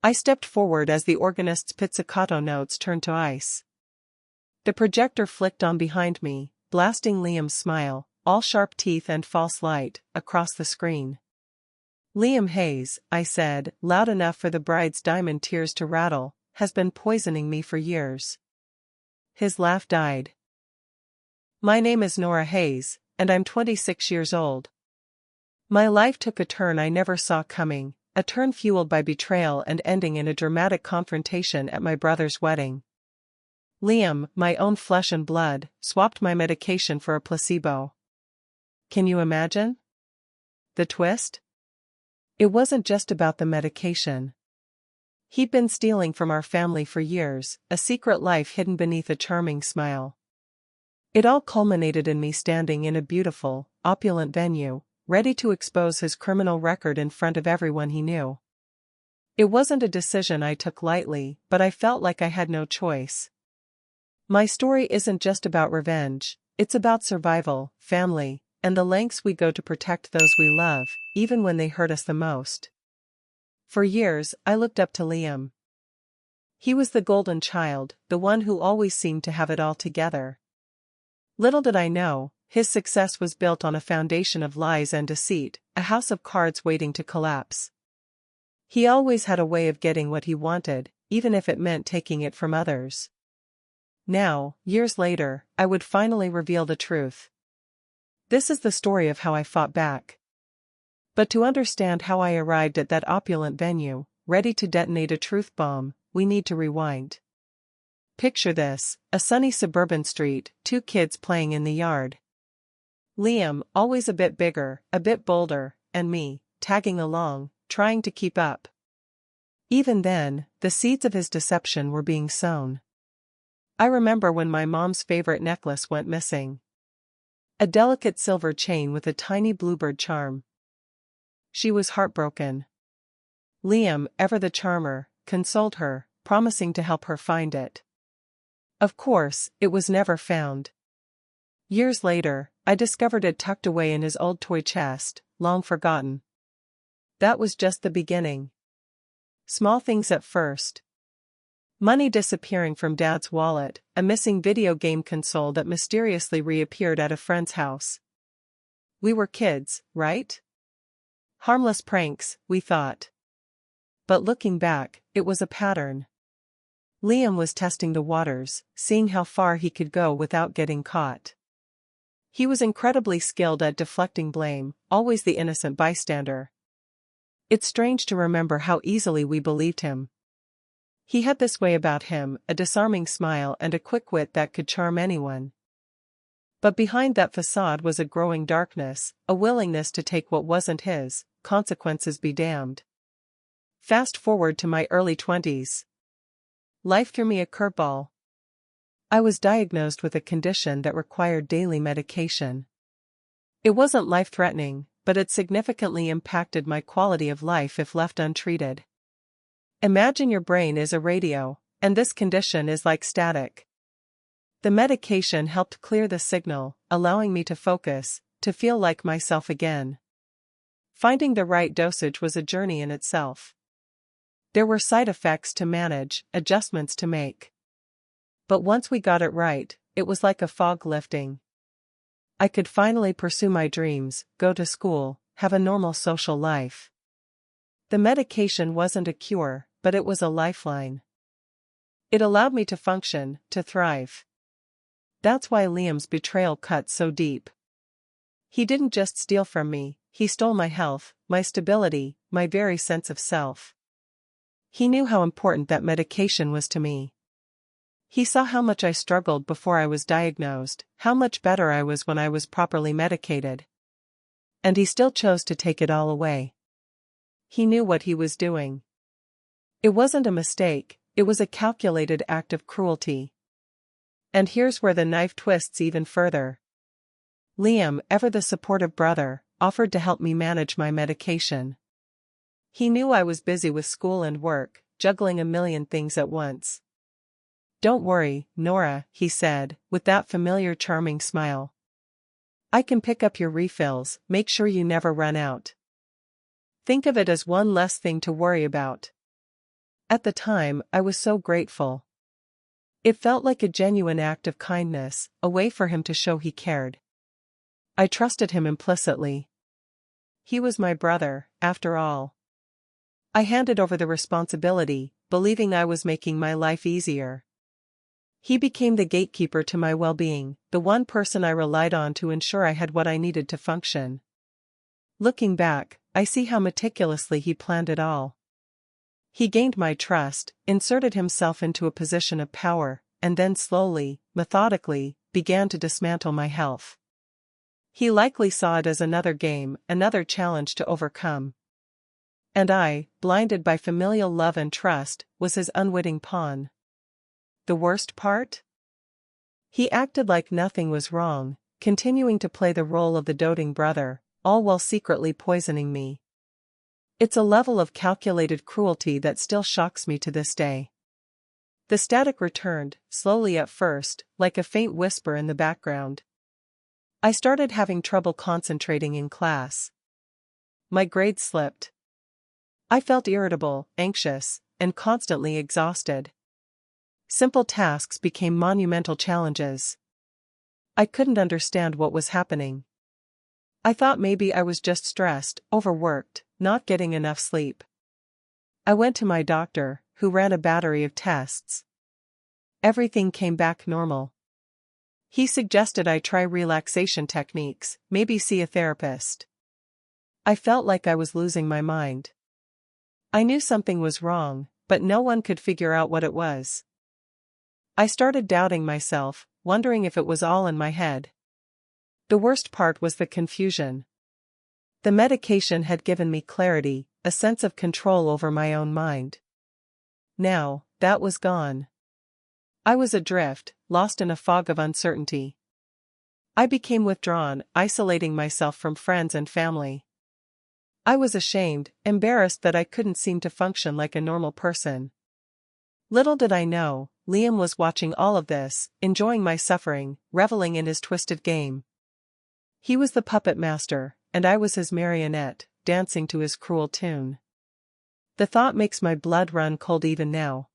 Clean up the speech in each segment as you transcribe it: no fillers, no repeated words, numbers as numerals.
I stepped forward as the organist's pizzicato notes turned to ice. The projector flicked on behind me, blasting Liam's smile, all sharp teeth and false light, across the screen. Liam Hayes, I said, loud enough for the bride's diamond tears to rattle, has been poisoning me for years. His laugh died. My name is Nora Hayes, and I'm 26 years old. My life took a turn I never saw coming, a turn fueled by betrayal and ending in a dramatic confrontation at my brother's wedding. Liam, my own flesh and blood, swapped my medication for a placebo. Can you imagine? The twist? It wasn't just about the medication. He'd been stealing from our family for years, a secret life hidden beneath a charming smile. It all culminated in me standing in a beautiful, opulent venue, ready to expose his criminal record in front of everyone he knew. It wasn't a decision I took lightly, but I felt like I had no choice. My story isn't just about revenge, it's about survival, family, and the lengths we go to protect those we love, even when they hurt us the most. For years, I looked up to Liam. He was the golden child, the one who always seemed to have it all together. Little did I know, his success was built on a foundation of lies and deceit, a house of cards waiting to collapse. He always had a way of getting what he wanted, even if it meant taking it from others. Now, years later, I would finally reveal the truth. This is the story of how I fought back. But to understand how I arrived at that opulent venue, ready to detonate a truth bomb, we need to rewind. Picture this, a sunny suburban street, 2 kids playing in the yard. Liam, always a bit bigger, a bit bolder, and me, tagging along, trying to keep up. Even then, the seeds of his deception were being sown. I remember when my mom's favorite necklace went missing. A delicate silver chain with a tiny bluebird charm. She was heartbroken. Liam, ever the charmer, consoled her, promising to help her find it. Of course, it was never found. Years later, I discovered it tucked away in his old toy chest, long forgotten. That was just the beginning. Small things at first. Money disappearing from Dad's wallet, a missing video game console that mysteriously reappeared at a friend's house. We were kids, right? Harmless pranks, we thought. But looking back, it was a pattern. Liam was testing the waters, seeing how far he could go without getting caught. He was incredibly skilled at deflecting blame, always the innocent bystander. It's strange to remember how easily we believed him. He had this way about him, a disarming smile and a quick wit that could charm anyone. But behind that facade was a growing darkness, a willingness to take what wasn't his, consequences be damned. Fast forward to my early 20s. Life threw me a curveball. I was diagnosed with a condition that required daily medication. It wasn't life-threatening, but it significantly impacted my quality of life if left untreated. Imagine your brain is a radio, and this condition is like static. The medication helped clear the signal, allowing me to focus, to feel like myself again. Finding the right dosage was a journey in itself. There were side effects to manage, adjustments to make. But once we got it right, it was like a fog lifting. I could finally pursue my dreams, go to school, have a normal social life. The medication wasn't a cure, but it was a lifeline. It allowed me to function, to thrive. That's why Liam's betrayal cut so deep. He didn't just steal from me, he stole my health, my stability, my very sense of self. He knew how important that medication was to me. He saw how much I struggled before I was diagnosed, how much better I was when I was properly medicated. And he still chose to take it all away. He knew what he was doing. It wasn't a mistake, it was a calculated act of cruelty. And here's where the knife twists even further. Liam, ever the supportive brother, offered to help me manage my medication. He knew I was busy with school and work, juggling a million things at once. "Don't worry, Nora," he said, with that familiar charming smile. "I can pick up your refills, make sure you never run out. Think of it as one less thing to worry about." At the time, I was so grateful. It felt like a genuine act of kindness, a way for him to show he cared. I trusted him implicitly. He was my brother, after all. I handed over the responsibility, believing I was making my life easier. He became the gatekeeper to my well-being, the one person I relied on to ensure I had what I needed to function. Looking back, I see how meticulously he planned it all. He gained my trust, inserted himself into a position of power, and then slowly, methodically, began to dismantle my health. He likely saw it as another game, another challenge to overcome. And I, blinded by familial love and trust, was his unwitting pawn. The worst part? He acted like nothing was wrong, continuing to play the role of the doting brother, all while secretly poisoning me. It's a level of calculated cruelty that still shocks me to this day. The static returned, slowly at first, like a faint whisper in the background. I started having trouble concentrating in class. My grades slipped. I felt irritable, anxious, and constantly exhausted. Simple tasks became monumental challenges. I couldn't understand what was happening. I thought maybe I was just stressed, overworked, not getting enough sleep. I went to my doctor, who ran a battery of tests. Everything came back normal. He suggested I try relaxation techniques, maybe see a therapist. I felt like I was losing my mind. I knew something was wrong, but no one could figure out what it was. I started doubting myself, wondering if it was all in my head. The worst part was the confusion. The medication had given me clarity, a sense of control over my own mind. Now, that was gone. I was adrift, lost in a fog of uncertainty. I became withdrawn, isolating myself from friends and family. I was ashamed, embarrassed that I couldn't seem to function like a normal person. Little did I know, Liam was watching all of this, enjoying my suffering, reveling in his twisted game. He was the puppet master, and I was his marionette, dancing to his cruel tune. The thought makes my blood run cold even now.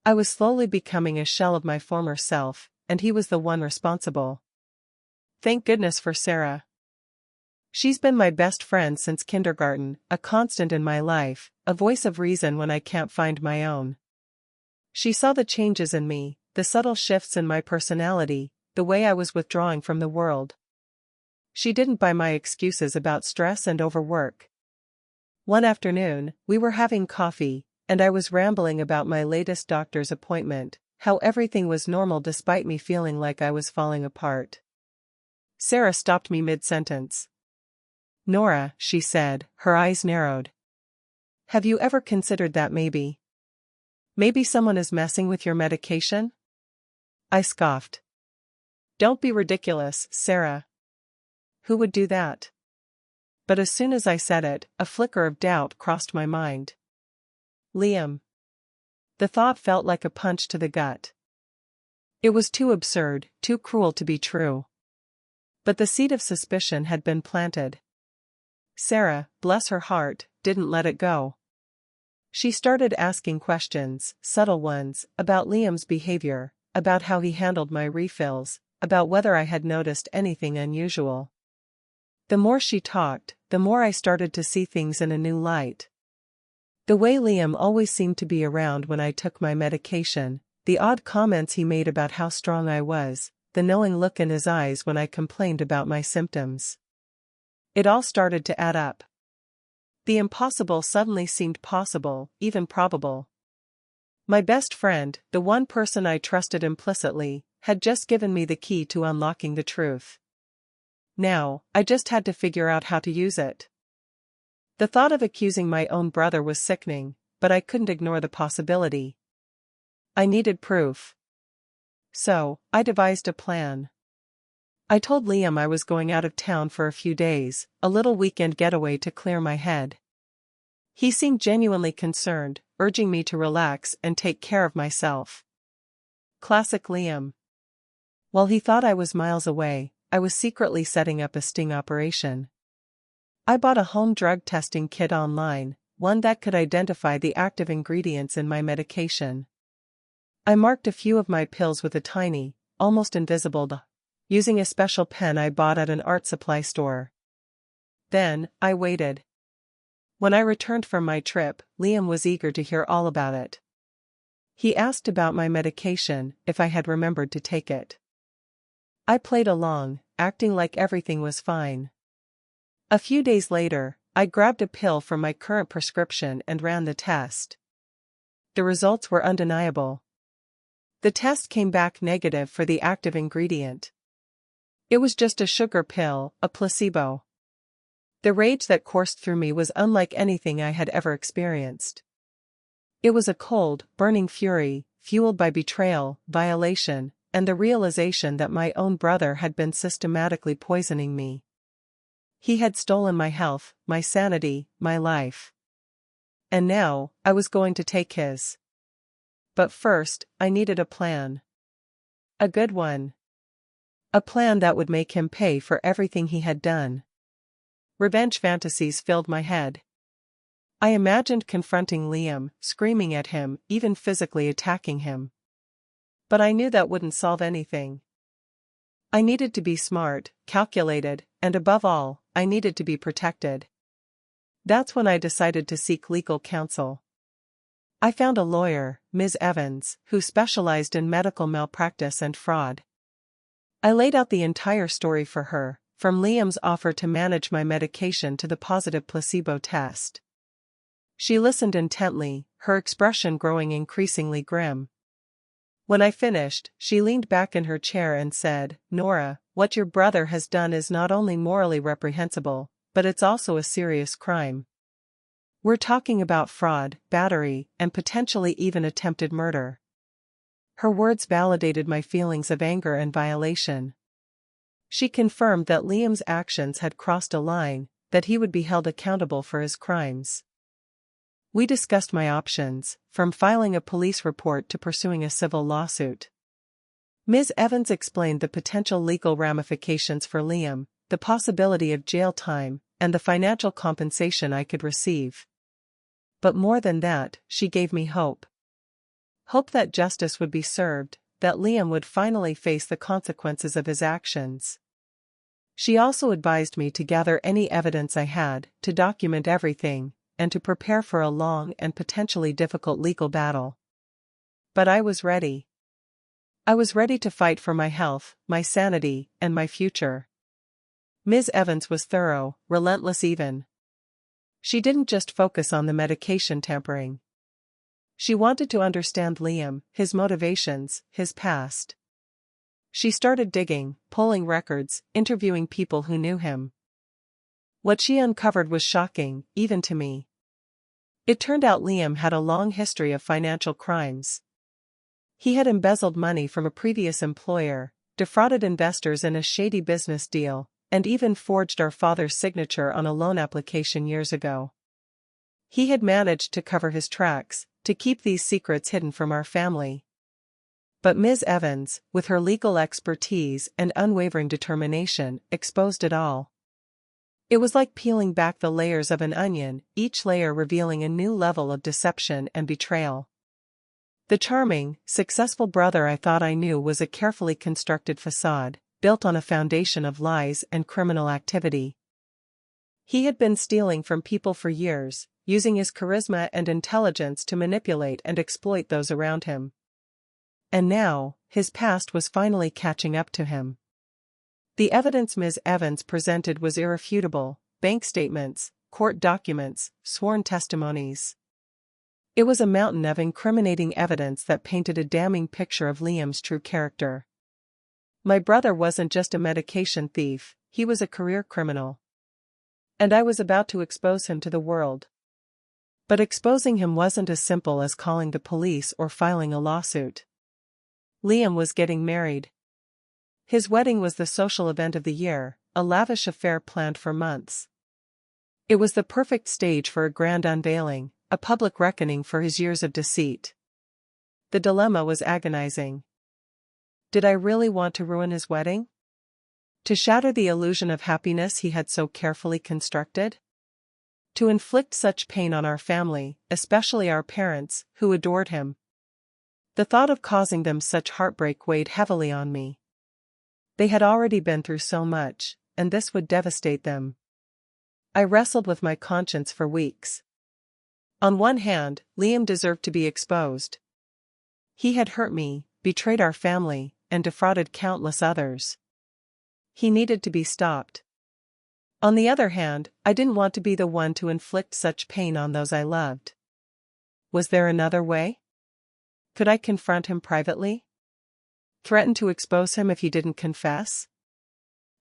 I was slowly becoming a shell of my former self, and he was the one responsible. Thank goodness for Sarah. She's been my best friend since kindergarten, a constant in my life, a voice of reason when I can't find my own. She saw the changes in me, the subtle shifts in my personality, the way I was withdrawing from the world. She didn't buy my excuses about stress and overwork. One afternoon, we were having coffee, and I was rambling about my latest doctor's appointment, how everything was normal despite me feeling like I was falling apart. Sarah stopped me mid-sentence. "Nora," she said, her eyes narrowed. "Have you ever considered that maybe someone is messing with your medication?" I scoffed. "Don't be ridiculous, Sarah. Who would do that?" But as soon as I said it, a flicker of doubt crossed my mind. Liam. The thought felt like a punch to the gut. It was too absurd, too cruel to be true. But the seed of suspicion had been planted. Sarah, bless her heart, didn't let it go. She started asking questions, subtle ones, about Liam's behavior, about how he handled my refills, about whether I had noticed anything unusual. The more she talked, the more I started to see things in a new light. The way Liam always seemed to be around when I took my medication, the odd comments he made about how strong I was, the knowing look in his eyes when I complained about my symptoms. It all started to add up. The impossible suddenly seemed possible, even probable. My best friend, the one person I trusted implicitly, had just given me the key to unlocking the truth. Now, I just had to figure out how to use it. The thought of accusing my own brother was sickening, but I couldn't ignore the possibility. I needed proof. So, I devised a plan. I told Liam I was going out of town for a few days, a little weekend getaway to clear my head. He seemed genuinely concerned, urging me to relax and take care of myself. Classic Liam. While he thought I was miles away, I was secretly setting up a sting operation. I bought a home drug testing kit online, one that could identify the active ingredients in my medication. I marked a few of my pills with a tiny, almost invisible D, using a special pen I bought at an art supply store. Then, I waited. When I returned from my trip, Liam was eager to hear all about it. He asked about my medication, if I had remembered to take it. I played along, acting like everything was fine. A few days later, I grabbed a pill from my current prescription and ran the test. The results were undeniable. The test came back negative for the active ingredient. It was just a sugar pill, a placebo. The rage that coursed through me was unlike anything I had ever experienced. It was a cold, burning fury, fueled by betrayal, violation, and the realization that my own brother had been systematically poisoning me. He had stolen my health, my sanity, my life. And now, I was going to take his. But first, I needed a plan. A good one. A plan that would make him pay for everything he had done. Revenge fantasies filled my head. I imagined confronting Liam, screaming at him, even physically attacking him. But I knew that wouldn't solve anything. I needed to be smart, calculated, and above all, I needed to be protected. That's when I decided to seek legal counsel. I found a lawyer, Ms. Evans, who specialized in medical malpractice and fraud. I laid out the entire story for her, from Liam's offer to manage my medication to the positive placebo test. She listened intently, her expression growing increasingly grim. When I finished, she leaned back in her chair and said, "Nora, what your brother has done is not only morally reprehensible, but it's also a serious crime. We're talking about fraud, battery, and potentially even attempted murder." Her words validated my feelings of anger and violation. She confirmed that Liam's actions had crossed a line, that he would be held accountable for his crimes. We discussed my options, from filing a police report to pursuing a civil lawsuit. Ms. Evans explained the potential legal ramifications for Liam, the possibility of jail time, and the financial compensation I could receive. But more than that, she gave me hope. Hope that justice would be served, that Liam would finally face the consequences of his actions. She also advised me to gather any evidence I had, to document everything, and to prepare for a long and potentially difficult legal battle. But I was ready. I was ready to fight for my health, my sanity, and my future. Ms. Evans was thorough, relentless even. She didn't just focus on the medication tampering. She wanted to understand Liam, his motivations, his past. She started digging, pulling records, interviewing people who knew him. What she uncovered was shocking, even to me. It turned out Liam had a long history of financial crimes. He had embezzled money from a previous employer, defrauded investors in a shady business deal, and even forged our father's signature on a loan application years ago. He had managed to cover his tracks, to keep these secrets hidden from our family. But Ms. Evans, with her legal expertise and unwavering determination, exposed it all. It was like peeling back the layers of an onion, each layer revealing a new level of deception and betrayal. The charming, successful brother I thought I knew was a carefully constructed facade, built on a foundation of lies and criminal activity. He had been stealing from people for years, using his charisma and intelligence to manipulate and exploit those around him. And now, his past was finally catching up to him. The evidence Ms. Evans presented was irrefutable: bank statements, court documents, sworn testimonies. It was a mountain of incriminating evidence that painted a damning picture of Liam's true character. My brother wasn't just a medication thief, he was a career criminal. And I was about to expose him to the world. But exposing him wasn't as simple as calling the police or filing a lawsuit. Liam was getting married. His wedding was the social event of the year, a lavish affair planned for months. It was the perfect stage for a grand unveiling, a public reckoning for his years of deceit. The dilemma was agonizing. Did I really want to ruin his wedding? To shatter the illusion of happiness he had so carefully constructed? To inflict such pain on our family, especially our parents, who adored him. The thought of causing them such heartbreak weighed heavily on me. They had already been through so much, and this would devastate them. I wrestled with my conscience for weeks. On one hand, Liam deserved to be exposed. He had hurt me, betrayed our family, and defrauded countless others. He needed to be stopped. On the other hand, I didn't want to be the one to inflict such pain on those I loved. Was there another way? Could I confront him privately? Threaten to expose him if he didn't confess?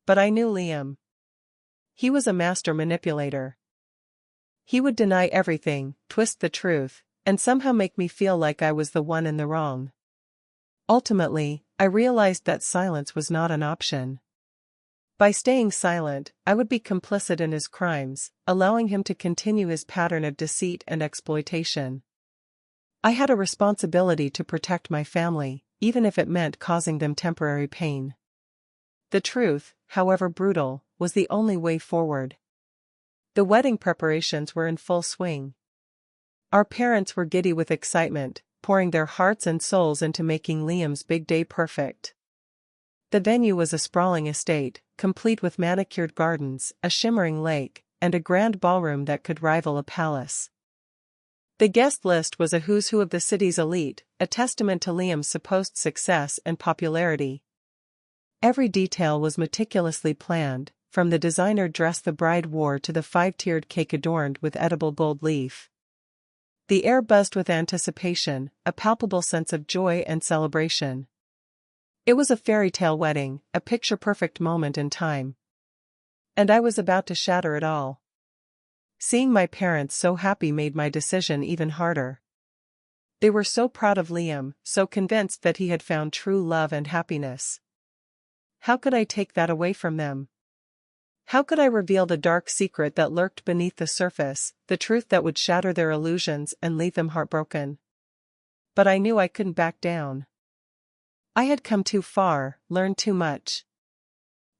But I knew Liam. He was a master manipulator. He would deny everything, twist the truth, and somehow make me feel like I was the one in the wrong. Ultimately, I realized that silence was not an option. By staying silent, I would be complicit in his crimes, allowing him to continue his pattern of deceit and exploitation. I had a responsibility to protect my family, even if it meant causing them temporary pain. The truth, however brutal, was the only way forward. The wedding preparations were in full swing. Our parents were giddy with excitement, pouring their hearts and souls into making Liam's big day perfect. The venue was a sprawling estate, complete with manicured gardens, a shimmering lake, and a grand ballroom that could rival a palace. The guest list was a who's who of the city's elite, a testament to Liam's supposed success and popularity. Every detail was meticulously planned, from the designer dress the bride wore to the five-tiered cake adorned with edible gold leaf. The air buzzed with anticipation, a palpable sense of joy and celebration. It was a fairy tale wedding, a picture-perfect moment in time. And I was about to shatter it all. Seeing my parents so happy made my decision even harder. They were so proud of Liam, so convinced that he had found true love and happiness. How could I take that away from them? How could I reveal the dark secret that lurked beneath the surface, the truth that would shatter their illusions and leave them heartbroken? But I knew I couldn't back down. I had come too far, learned too much.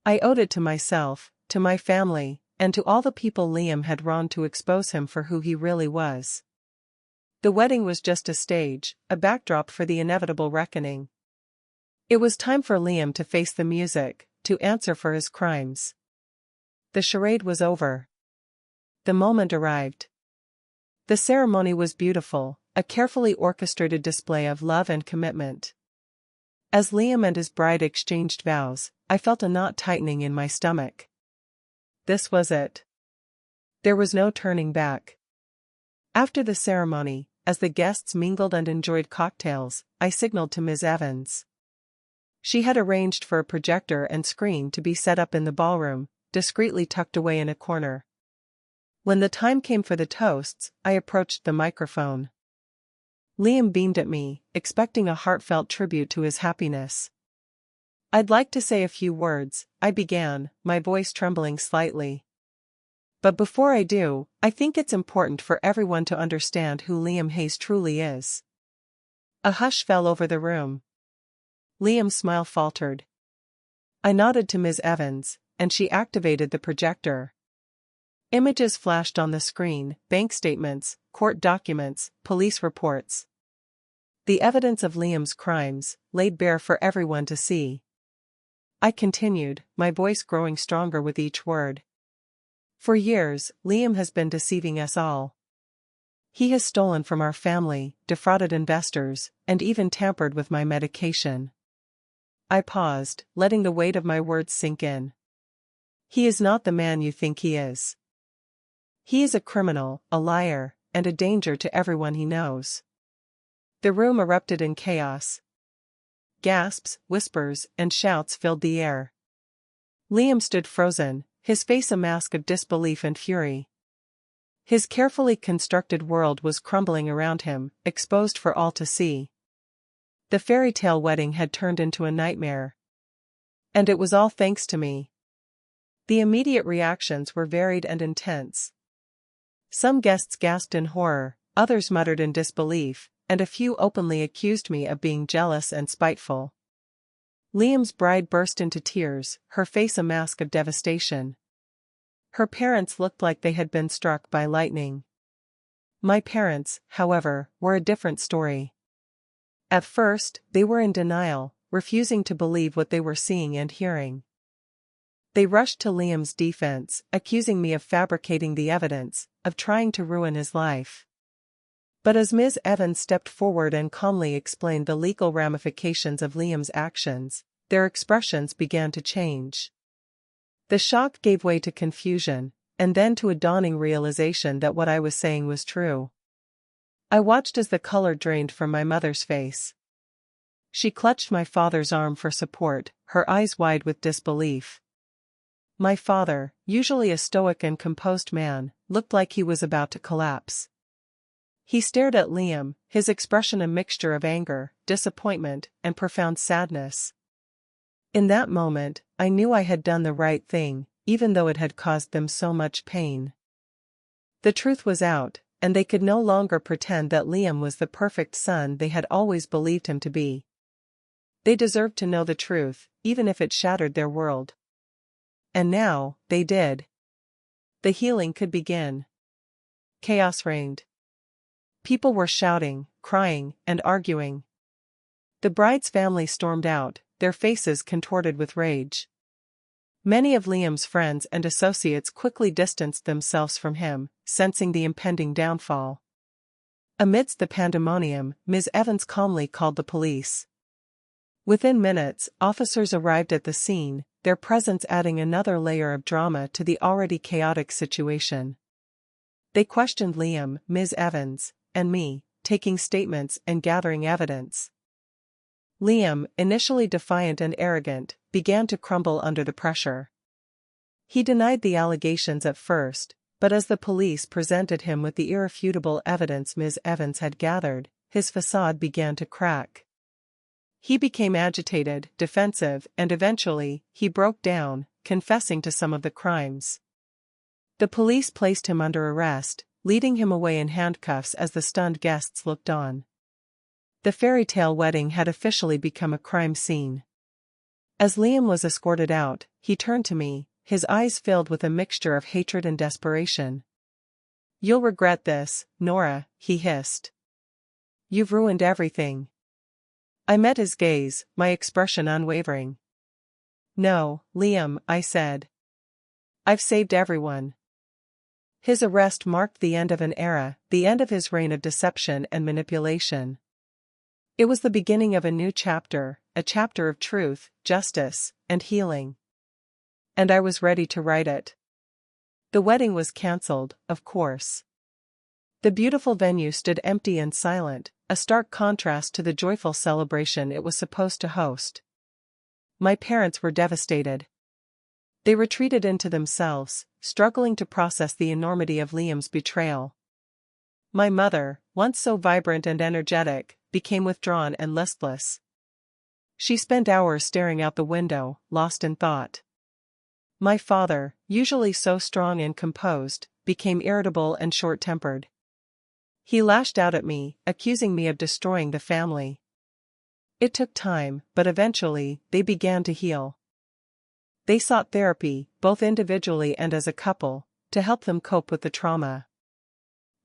I owed it to myself, to my family, and to all the people Liam had wronged to expose him for who he really was. The wedding was just a stage, a backdrop for the inevitable reckoning. It was time for Liam to face the music, to answer for his crimes. The charade was over. The moment arrived. The ceremony was beautiful, a carefully orchestrated display of love and commitment. As Liam and his bride exchanged vows, I felt a knot tightening in my stomach. This was it. There was no turning back. After the ceremony, as the guests mingled and enjoyed cocktails, I signaled to Ms. Evans. She had arranged for a projector and screen to be set up in the ballroom, discreetly tucked away in a corner. When the time came for the toasts, I approached the microphone. Liam beamed at me, expecting a heartfelt tribute to his happiness. "I'd like to say a few words," I began, my voice trembling slightly. "But before I do, I think it's important for everyone to understand who Liam Hayes truly is." A hush fell over the room. Liam's smile faltered. I nodded to Ms. Evans, and she activated the projector. Images flashed on the screen, bank statements, court documents, police reports. The evidence of Liam's crimes, laid bare for everyone to see. I continued, my voice growing stronger with each word. For years, Liam has been deceiving us all. He has stolen from our family, defrauded investors, and even tampered with my medication. I paused, letting the weight of my words sink in. He is not the man you think he is. He is a criminal, a liar, and a danger to everyone he knows. The room erupted in chaos. Gasps, whispers, and shouts filled the air. Liam stood frozen, his face a mask of disbelief and fury. His carefully constructed world was crumbling around him, exposed for all to see. The fairy tale wedding had turned into a nightmare. And it was all thanks to me. The immediate reactions were varied and intense. Some guests gasped in horror, others muttered in disbelief, and a few openly accused me of being jealous and spiteful. Liam's bride burst into tears, her face a mask of devastation. Her parents looked like they had been struck by lightning. My parents, however, were a different story. At first, they were in denial, refusing to believe what they were seeing and hearing. They rushed to Liam's defense, accusing me of fabricating the evidence, of trying to ruin his life. But as Ms. Evans stepped forward and calmly explained the legal ramifications of Liam's actions, their expressions began to change. The shock gave way to confusion, and then to a dawning realization that what I was saying was true. I watched as the color drained from my mother's face. She clutched my father's arm for support, her eyes wide with disbelief. My father, usually a stoic and composed man, looked like he was about to collapse. He stared at Liam, his expression a mixture of anger, disappointment, and profound sadness. In that moment, I knew I had done the right thing, even though it had caused them so much pain. The truth was out, and they could no longer pretend that Liam was the perfect son they had always believed him to be. They deserved to know the truth, even if it shattered their world. And now, they did. The healing could begin. Chaos reigned. People were shouting, crying, and arguing. The bride's family stormed out, their faces contorted with rage. Many of Liam's friends and associates quickly distanced themselves from him, sensing the impending downfall. Amidst the pandemonium, Ms. Evans calmly called the police. Within minutes, officers arrived at the scene, their presence adding another layer of drama to the already chaotic situation. They questioned Liam, Ms. Evans, and me, taking statements and gathering evidence. Liam, initially defiant and arrogant, began to crumble under the pressure. He denied the allegations at first, but as the police presented him with the irrefutable evidence Ms. Evans had gathered, his facade began to crack. He became agitated, defensive, and eventually, he broke down, confessing to some of the crimes. The police placed him under arrest, leading him away in handcuffs as the stunned guests looked on. The fairy tale wedding had officially become a crime scene. As Liam was escorted out, he turned to me, his eyes filled with a mixture of hatred and desperation. "You'll regret this, Nora," he hissed. "You've ruined everything." I met his gaze, my expression unwavering. "No, Liam," I said. "I've saved everyone." His arrest marked the end of an era, the end of his reign of deception and manipulation. It was the beginning of a new chapter, a chapter of truth, justice, and healing. And I was ready to write it. The wedding was cancelled, of course. The beautiful venue stood empty and silent, a stark contrast to the joyful celebration it was supposed to host. My parents were devastated. They retreated into themselves, struggling to process the enormity of Liam's betrayal. My mother, once so vibrant and energetic, became withdrawn and listless. She spent hours staring out the window, lost in thought. My father, usually so strong and composed, became irritable and short-tempered. He lashed out at me, accusing me of destroying the family. It took time, but eventually, they began to heal. They sought therapy, both individually and as a couple, to help them cope with the trauma.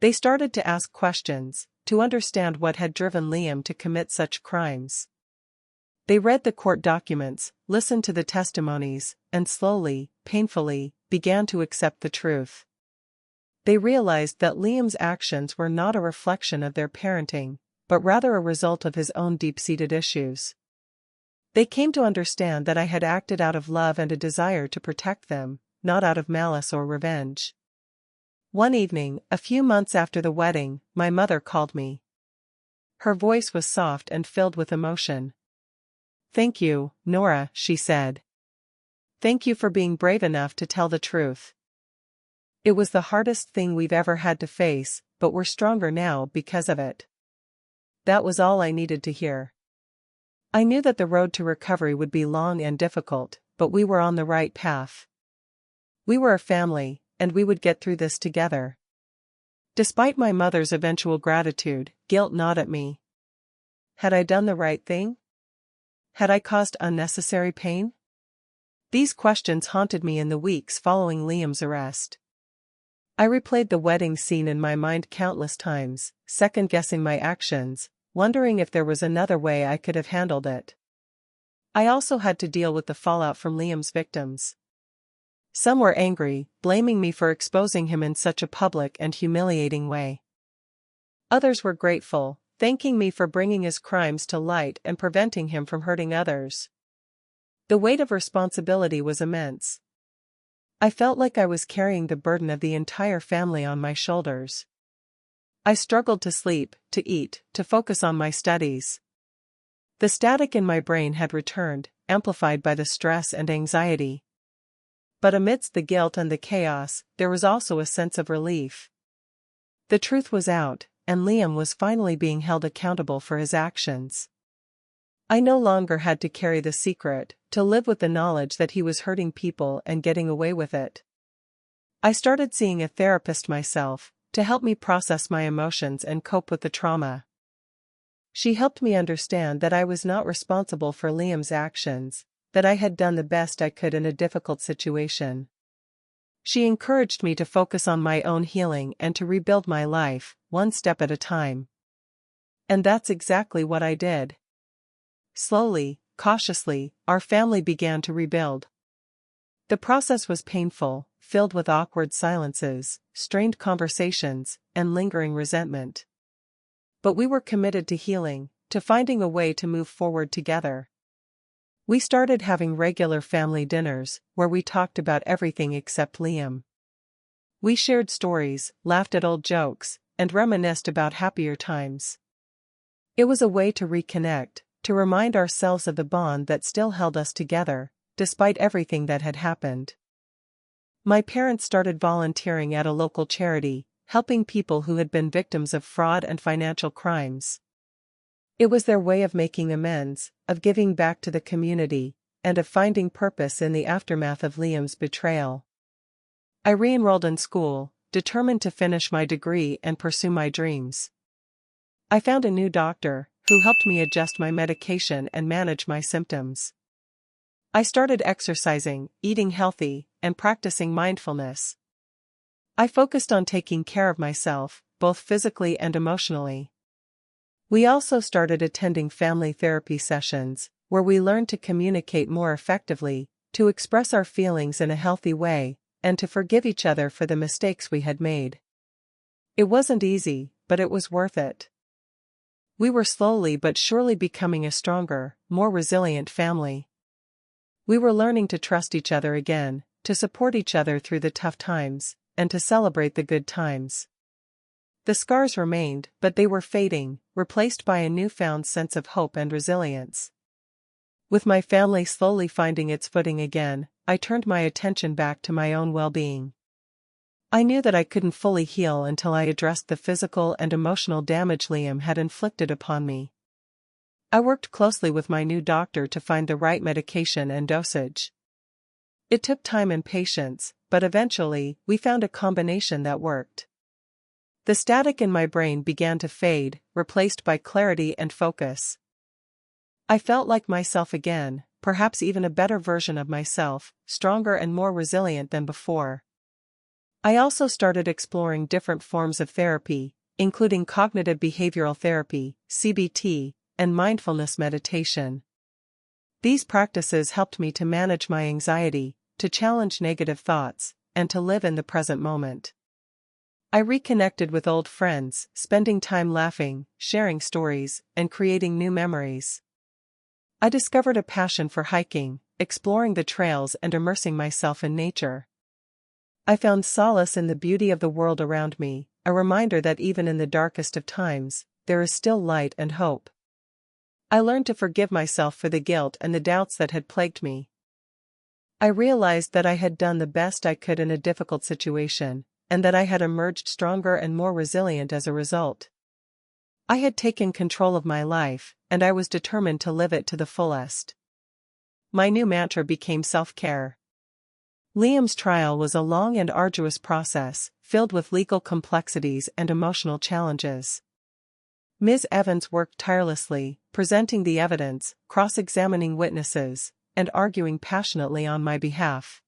They started to ask questions, to understand what had driven Liam to commit such crimes. They read the court documents, listened to the testimonies, and slowly, painfully, began to accept the truth. They realized that Liam's actions were not a reflection of their parenting, but rather a result of his own deep-seated issues. They came to understand that I had acted out of love and a desire to protect them, not out of malice or revenge. One evening, a few months after the wedding, my mother called me. Her voice was soft and filled with emotion. "Thank you, Nora," she said. "Thank you for being brave enough to tell the truth. It was the hardest thing we've ever had to face, but we're stronger now because of it." That was all I needed to hear. I knew that the road to recovery would be long and difficult, but we were on the right path. We were a family, and we would get through this together. Despite my mother's eventual gratitude, guilt gnawed at me. Had I done the right thing? Had I caused unnecessary pain? These questions haunted me in the weeks following Liam's arrest. I replayed the wedding scene in my mind countless times, second-guessing my actions, wondering if there was another way I could have handled it. I also had to deal with the fallout from Liam's victims. Some were angry, blaming me for exposing him in such a public and humiliating way. Others were grateful, thanking me for bringing his crimes to light and preventing him from hurting others. The weight of responsibility was immense. I felt like I was carrying the burden of the entire family on my shoulders. I struggled to sleep, to eat, to focus on my studies. The static in my brain had returned, amplified by the stress and anxiety. But amidst the guilt and the chaos, there was also a sense of relief. The truth was out, and Liam was finally being held accountable for his actions. I no longer had to carry the secret, to live with the knowledge that he was hurting people and getting away with it. I started seeing a therapist myself, to help me process my emotions and cope with the trauma. She helped me understand that I was not responsible for Liam's actions, that I had done the best I could in a difficult situation. She encouraged me to focus on my own healing and to rebuild my life, one step at a time. And that's exactly what I did. Slowly, cautiously, our family began to rebuild. The process was painful, filled with awkward silences, strained conversations, and lingering resentment. But we were committed to healing, to finding a way to move forward together. We started having regular family dinners, where we talked about everything except Liam. We shared stories, laughed at old jokes, and reminisced about happier times. It was a way to reconnect, to remind ourselves of the bond that still held us together, despite everything that had happened. My parents started volunteering at a local charity, helping people who had been victims of fraud and financial crimes. It was their way of making amends, of giving back to the community, and of finding purpose in the aftermath of Liam's betrayal. I re-enrolled in school, determined to finish my degree and pursue my dreams. I found a new doctor, who helped me adjust my medication and manage my symptoms. I started exercising, eating healthy, and practicing mindfulness. I focused on taking care of myself, both physically and emotionally. We also started attending family therapy sessions, where we learned to communicate more effectively, to express our feelings in a healthy way, and to forgive each other for the mistakes we had made. It wasn't easy, but it was worth it. We were slowly but surely becoming a stronger, more resilient family. We were learning to trust each other again, to support each other through the tough times, and to celebrate the good times. The scars remained, but they were fading, replaced by a newfound sense of hope and resilience. With my family slowly finding its footing again, I turned my attention back to my own well-being. I knew that I couldn't fully heal until I addressed the physical and emotional damage Liam had inflicted upon me. I worked closely with my new doctor to find the right medication and dosage. It took time and patience, but eventually, we found a combination that worked. The static in my brain began to fade, replaced by clarity and focus. I felt like myself again, perhaps even a better version of myself, stronger and more resilient than before. I also started exploring different forms of therapy, including cognitive behavioral therapy, CBT, and mindfulness meditation. These practices helped me to manage my anxiety, to challenge negative thoughts, and to live in the present moment. I reconnected with old friends, spending time laughing, sharing stories, and creating new memories. I discovered a passion for hiking, exploring the trails and immersing myself in nature. I found solace in the beauty of the world around me, a reminder that even in the darkest of times, there is still light and hope. I learned to forgive myself for the guilt and the doubts that had plagued me. I realized that I had done the best I could in a difficult situation, and that I had emerged stronger and more resilient as a result. I had taken control of my life, and I was determined to live it to the fullest. My new mantra became self-care. Liam's trial was a long and arduous process, filled with legal complexities and emotional challenges. Ms. Evans worked tirelessly, presenting the evidence, cross-examining witnesses, and arguing passionately on my behalf.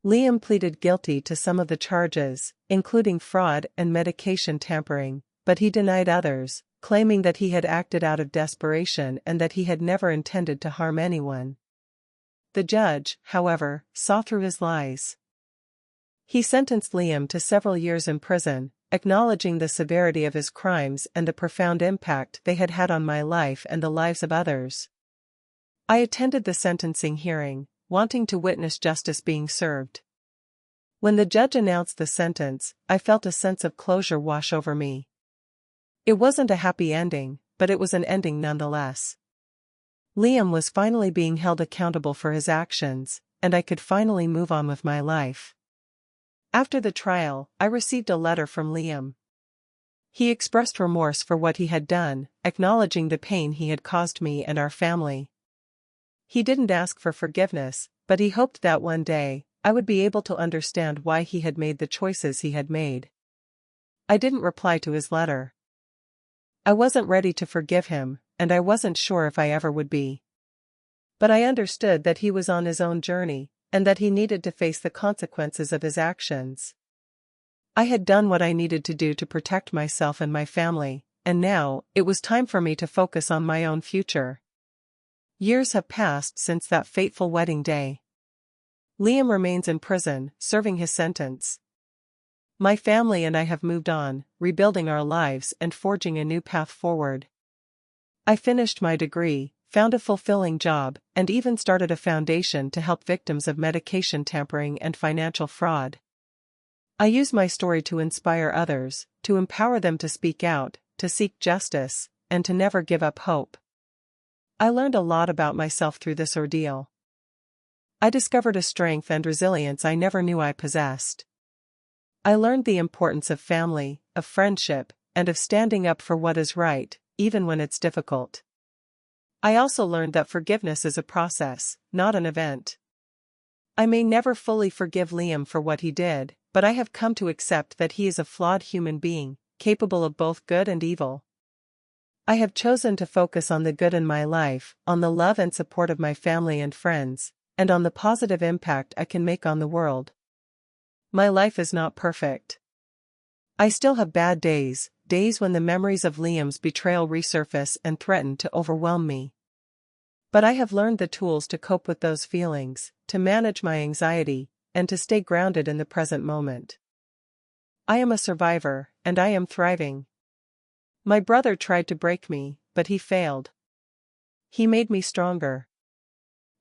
Liam pleaded guilty to some of the charges, including fraud and medication tampering, but he denied others, claiming that he had acted out of desperation and that he had never intended to harm anyone. The judge, however, saw through his lies. He sentenced Liam to several years in prison, acknowledging the severity of his crimes and the profound impact they had had on my life and the lives of others. I attended the sentencing hearing, wanting to witness justice being served. When the judge announced the sentence, I felt a sense of closure wash over me. It wasn't a happy ending, but it was an ending nonetheless. Liam was finally being held accountable for his actions, and I could finally move on with my life. After the trial, I received a letter from Liam. He expressed remorse for what he had done, acknowledging the pain he had caused me and our family. He didn't ask for forgiveness, but he hoped that one day, I would be able to understand why he had made the choices he had made. I didn't reply to his letter. I wasn't ready to forgive him, and I wasn't sure if I ever would be. But I understood that he was on his own journey, and that he needed to face the consequences of his actions. I had done what I needed to do to protect myself and my family, and now, it was time for me to focus on my own future. Years have passed since that fateful wedding day. Liam remains in prison, serving his sentence. My family and I have moved on, rebuilding our lives and forging a new path forward. I finished my degree, found a fulfilling job, and even started a foundation to help victims of medication tampering and financial fraud. I use my story to inspire others, to empower them to speak out, to seek justice, and to never give up hope. I learned a lot about myself through this ordeal. I discovered a strength and resilience I never knew I possessed. I learned the importance of family, of friendship, and of standing up for what is right, even when it's difficult. I also learned that forgiveness is a process, not an event. I may never fully forgive Liam for what he did, but I have come to accept that he is a flawed human being, capable of both good and evil. I have chosen to focus on the good in my life, on the love and support of my family and friends, and on the positive impact I can make on the world. My life is not perfect. I still have bad days, days when the memories of Liam's betrayal resurface and threaten to overwhelm me. But I have learned the tools to cope with those feelings, to manage my anxiety, and to stay grounded in the present moment. I am a survivor, and I am thriving. My brother tried to break me, but he failed. He made me stronger.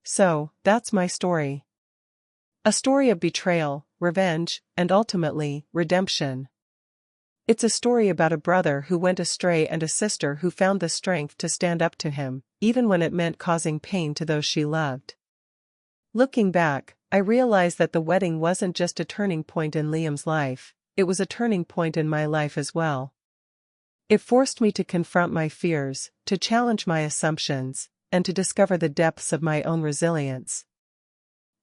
So, that's my story. A story of betrayal, revenge, and ultimately, redemption. It's a story about a brother who went astray and a sister who found the strength to stand up to him, even when it meant causing pain to those she loved. Looking back, I realized that the wedding wasn't just a turning point in Liam's life, it was a turning point in my life as well. It forced me to confront my fears, to challenge my assumptions, and to discover the depths of my own resilience.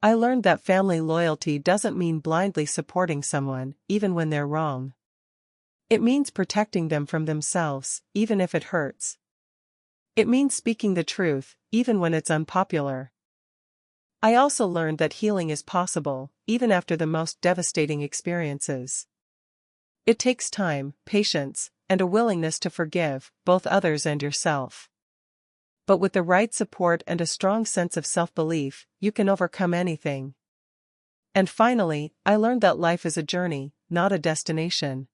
I learned that family loyalty doesn't mean blindly supporting someone, even when they're wrong. It means protecting them from themselves, even if it hurts. It means speaking the truth, even when it's unpopular. I also learned that healing is possible, even after the most devastating experiences. It takes time, patience, and a willingness to forgive, both others and yourself. But with the right support and a strong sense of self-belief, you can overcome anything. And finally, I learned that life is a journey, not a destination.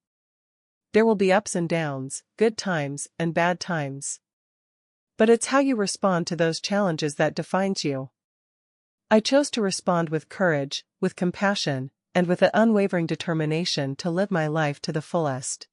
There will be ups and downs, good times and bad times. But it's how you respond to those challenges that defines you. I chose to respond with courage, with compassion, and with an unwavering determination to live my life to the fullest.